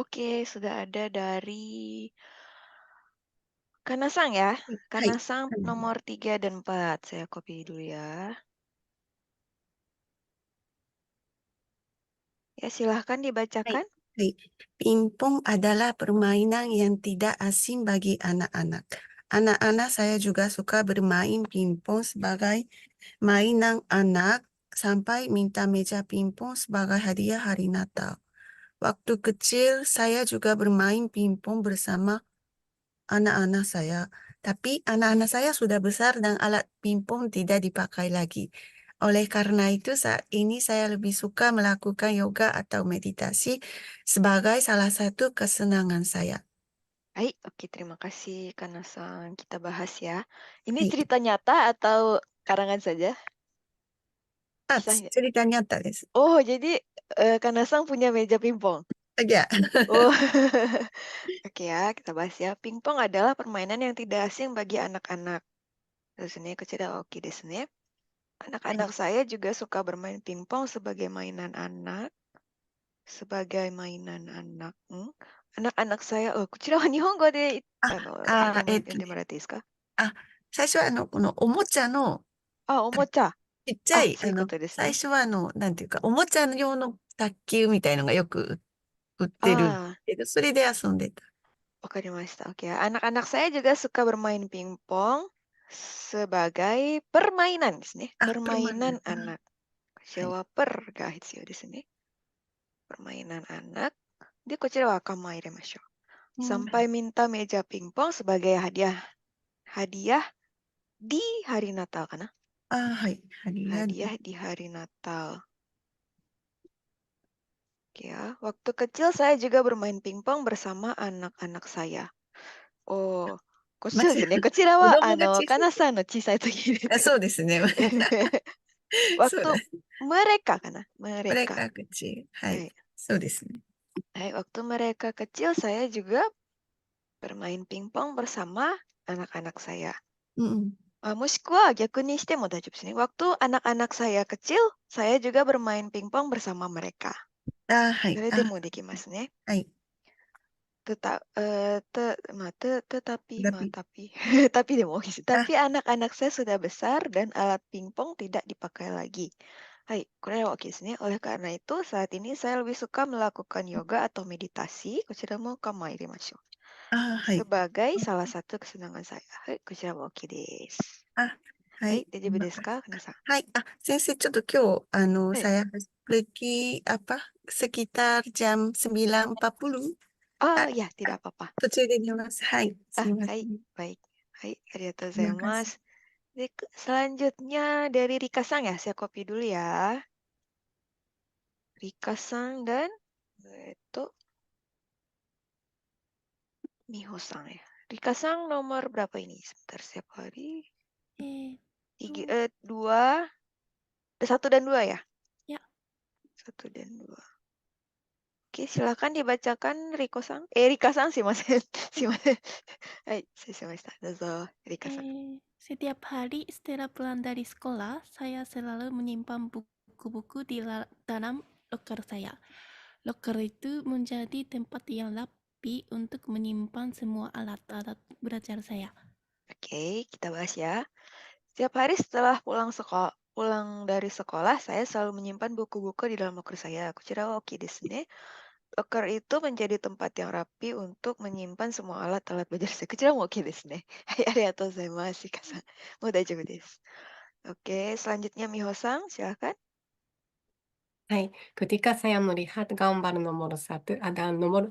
Oke, sudah ada dari Kanasang ya. はい。Kanasang nomor 3 dan 4. Saya copy dulu ya. Ya, silahkan はい。dibacakan. はい。ピンポン adalah permainan yang tidak asing bagi anak-anak. Anak-anak saya juga suka bermain pingpong sebagai mainan anak sampai minta meja pingpong sebagai hadiah hari Natal. Waktu kecil saya juga bermain pingpong bersama anak-anak saya. Tapi anak-anak saya sudah besar dan alat pingpong tidak dipakai lagi. Oleh karena itu, saat ini saya lebih suka melakukan yoga atau meditasi sebagai salah satu kesenangan saya. Baik, oke terima kasih Kanasang. Kita bahas ya. Ini Hai. cerita nyata atau karangan saja? Ah, Kisahnya. cerita nyata desu. Oh, jadi Kanasang punya meja pingpong. Ya. Oh, oke ya, kita bahas ya. Pingpong adalah permainan yang tidak asing bagi anak-anak. Terus ini kecil oke desu ne. Anak-anak saya juga suka bermain pingpong sebagai mainan anak. Sebagai mainan anak, anak-anak saya こちらは日本語で、あ、読んでもらっていいですか？あ、最初はこのおもちゃの、あ、おもちゃ。ちっちゃあ、い、そういうことですね。最初はなんていうか、おもちゃ用の卓球みたいのがよく売ってるああ、けど、それで遊んでた。わかりました。Oke ya. Anak-anak saya juga suka bermain pingpong sebagai permainan ですね。あ、permainan 車なんだ。anak. はい。こちらはper が必要ですね。permainan anak. De こちらは赤も入れましょう。うん、sampai minta meja pingpong sebagai hadiah hadiah di hari Natal かな。あ、はい。ハリアリ。Hadiah di hari Natal. Oke ya. Waktu kecil saya juga bermain pingpong bersama anak-anak saya. Oh, まず、子供が小さい。あ、こちらは、かなさんの小さい時です。そうですね。そうだ。waktu mereka, karena これ mereka. が口。はい。Hai. そうですね。Hai, waktu mereka kecil, saya juga bermain pingpong bersama anak-anak saya. うんうん。Moshikuwa逆にしても大丈夫ですね。Waktu anak-anak saya kecil, saya juga bermain pingpong bersama mereka. あ、はい。あ、それでもできますね。はい。Tetapi, tapi tapi, tapi demo, ah, tapi anak-anak saya sudah besar dan alat pingpong tidak dipakai lagi. Hai, kurang oke desu ne. Oleh karena itu, saat ini saya lebih suka melakukan yoga atau meditasi. Kucira mo kamairemashou. あ、はい。Sebagai salah satu kesenangan saya. Hai, kucira mo oke desu. あ、は Hai, い。大丈夫ですか、皆さん。はい。Ah, Sensei, ちょっと今日、はい。saya harus pergi, sekitar jam 9.40. Ah, Ah, ya, tidak apa-apa. 途中で寝ます。はい。す Ah, いませ hai, ん。baik. Hai, arigatou なんか gozaimasu. Selanjutnya dari Rika Sang ya, saya copy dulu ya. Rika Sang dan itu Miho Sang ya. Rika Sang nomor berapa ini? Sebentar, setiap hari. えーっと、Dua, satu dan dua ya? いや、Satu dan dua. Oke, silakan dibacakan Riko Sang. Rika Sang, simasen. Simasen. Hai, saya Dozo, Rika Sang. setiap hari setelah pulang dari sekolah, saya selalu menyimpan buku-buku di dalam loker saya. Loker itu menjadi tempat yang rapi untuk menyimpan semua alat-alat belajar saya. Oke, kita bahas ya. Setiap hari setelah pulang dari sekolah, saya selalu menyimpan buku-buku di dalam loker saya. Kucira wa oki desu ne. Loker itu menjadi tempat yang rapi untuk menyimpan semua alat-alat belajar saya. Kucira mo oki desu ne. Hai, arigatou gozaimasu, Shika-san. Mo daijoubu desu. Oke, selanjutnya Miho-san, silakan. はい。クティカサヤのリハ頑張るのもろさと、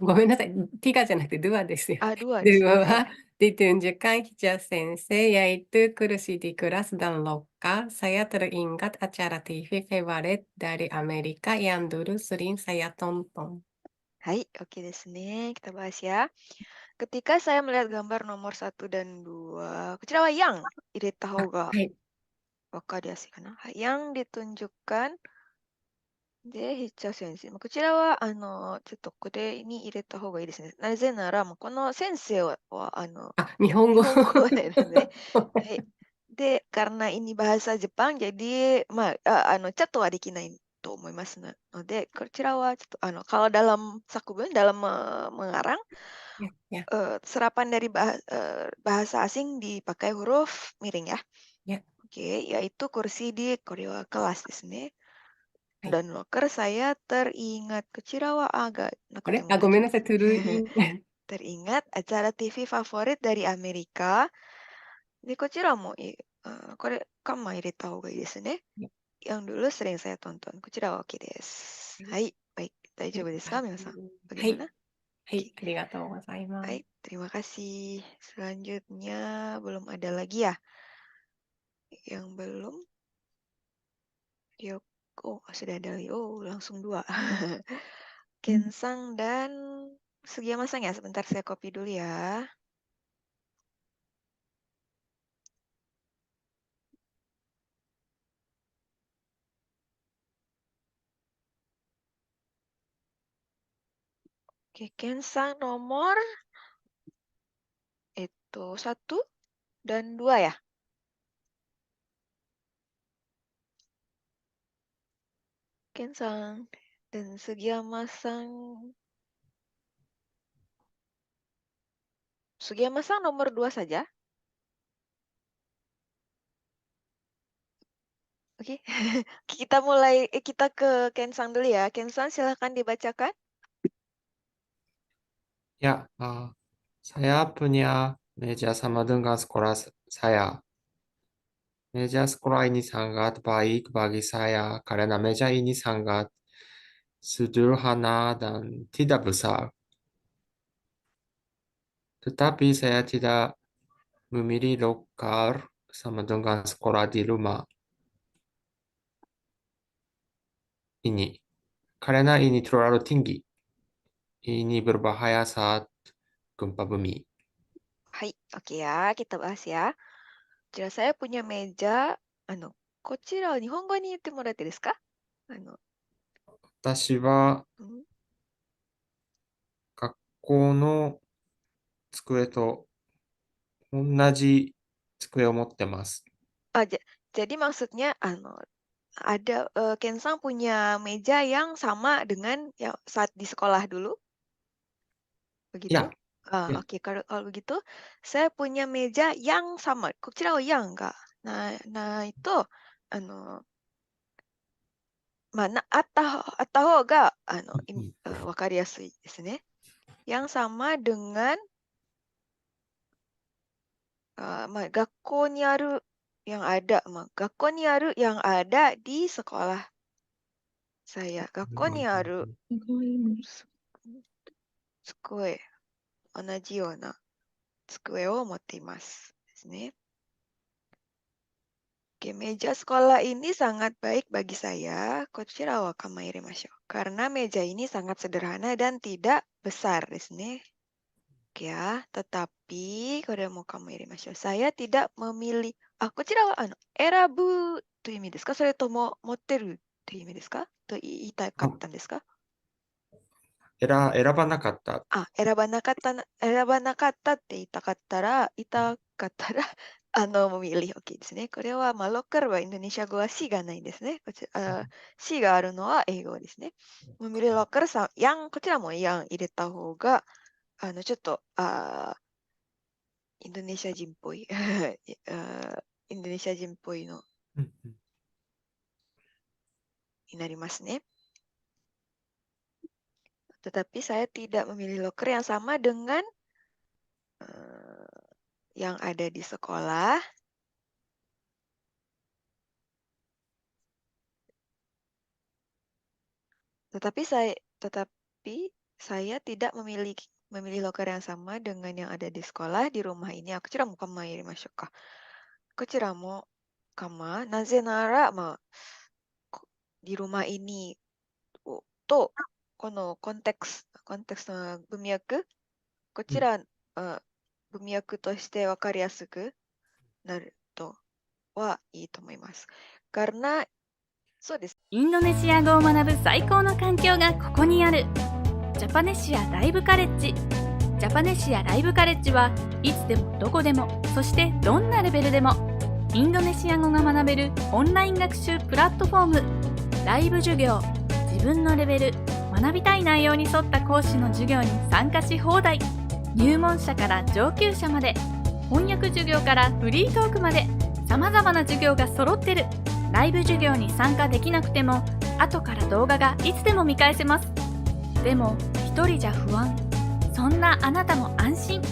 ごめんなさい。ティカじゃなくてドゥアですよ。Ah, dua ド desu ゥ ne. ア Hai. は、ditunjukkan Hija Sensei yaitu kursi di kelas dan loka. Saya teringat acara TV favorit dari Amerika yang dulu sering saya tonton. Hai, oke desu ne. Kita bahas ya. Ketika saya melihat gambar nomor 1 dan 2, kucira wa yang ireta あ、hou ga はい。wakariyasu kana. Hai, yang ditunjukkan で、ヒッチャー先生。こちらは、ちょっとこれに入れた方がいいですね。なぜなら、もうこの先生は、あ、日本語。日本語でですね。はい。で、karena ini bahasa Jepang, jadi, chat はできない。と思いますので、こちらはちょっとkalau dalam sakubun, dalam mengarang, Ya, ya, serapan dari bahasa asing dipakai huruf miring ya. ya. Oke, yaitu kursi di korewa kelas desu ne. Hai. Dan locker saya teringat, kochira wa aga Kore? nakutemura Gomenasai, turuin. teringat acara TV favorit dari Amerika. De, kochira mo kore kanma ireta hou ga ii desu ne. Ya. Yang dulu sering saya tonton. Kochira wa oke desu. Hai, baik. Daijoubu desu ka, minasan? Bagaimana? Hai, arigatou gozaimasu. Baik, terima kasih. Selanjutnya belum ada lagi ya? Yang belum? Oh, sudah ada. Oh, langsung 2. Kensang dan Sugiyama-san ya. Sebentar saya copy dulu ya. Oke, Kensang nomor itu 1 dan 2 ya. Kensang dan Sugiyama-san. Sugiyama-san nomor 2 saja. Oke, kita ke Kensang dulu ya. Kensang silahkan dibacakan. Ya, saya punya meja sama dengan sekolah saya. Meja sekolah ini sangat baik bagi saya karena meja ini sangat sederhana dan tidak besar. Tetapi saya tidak memilih loker sama dengan sekolah di rumah ini. Karena ini terlalu tinggi. Ini berbahaya saat gempa bumi. Hai, oke ya, kita bahas ya. Kochira saya punya meja, kochira wa nihongo ni itte moratte desu ka? 私はうん学校の机と同じ机を持ってます。 jadi maksudnya Kensang punya meja yang sama dengan yang saat di sekolah dulu? Begitu? Ya, ya. Oke, kalau begitu, saya punya meja yang sama. Kochira wa yang ga nai to, atta hou ga, wakariasui desu ne. Yang sama dengan 学校にある yang ada, 学校にある yang ada di sekolah saya. 学校にある 机、同じような机を持っていますですね。Oke, meja sekolah ini sangat baik bagi saya. Kochira wa kamairemashou. Karena meja ini sangat sederhana dan tidak besar desu ne. Oke ya, tetapi kore mo kamairemashou. Saya tidak memilih. Kochira wa erabu toいう意味ですか? それとも持ってるという意味ですか? と言いたかったんですか? 選ばなかった。選ばなかったって言いたかったら、memilih. Oke ですね。これは、ロッカーはインドネシア語は C がないんですね。C があるのは英語ですね。memilih locker yang こちらも yang 入れた方が、ちょっと、インドネシア人っぽい。インドネシア人っぽいのになりますね。Tetapi saya tidak memilih locker yang sama dengan yang ada di sekolah. Tetapi saya tidak memilih locker yang sama dengan yang ada di sekolah di rumah ini. Kochira mo kama irimashou ka. Kochira mo kama. Naze nara, di rumah ini to このコンテクストの文脈、こちら、文脈として分かりやすくなるとはいいと思います。Karena、そうです。インドネシア語を学ぶ最高の環境がここにある。ジャパネシアライブカレッジ。ジャパネシアライブカレッジはいつでもどこでも、そしてどんなレベルでもインドネシア語が学べるオンライン学習プラットフォーム。ライブ授業、自分のレベル、学びたい内容に沿った講師の授業に参加し放題。入門者から上級者まで、翻訳授業からフリートークまで、様々な授業が揃ってる。ライブ授業に参加できなくても、後から動画がいつでも見返せます。でも、一人じゃ不安。そんなあなたも安心。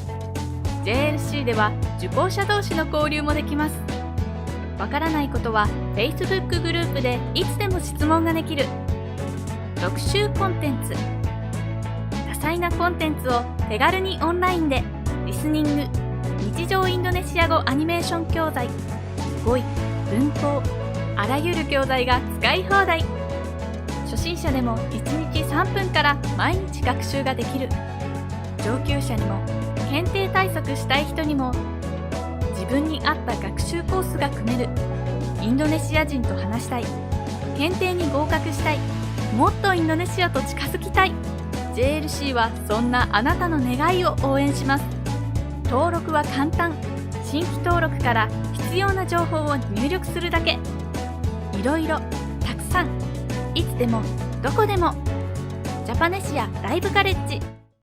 JLC では受講者同士の交流もできます。わからないことは Facebook グループでいつでも質問ができる。特集コンテンツ。多彩なコンテンツを手軽にオンラインで。リスニング、日常インドネシア語アニメーション教材、語彙、文法、あらゆる教材が使い放題。初心者でも1日3分から毎日学習ができる。上級者にも検定対策したい人にも自分に合った学習コースが組める。インドネシア人と話したい、検定に合格したい、もっとインドネシアと近づきたい。 JLC はそんなあなたの願いを応援します。登録は簡単。新規登録から必要な情報を入力するだけ。いろいろたくさん、いつでもどこでも。ジャパネシアライブカレッジ。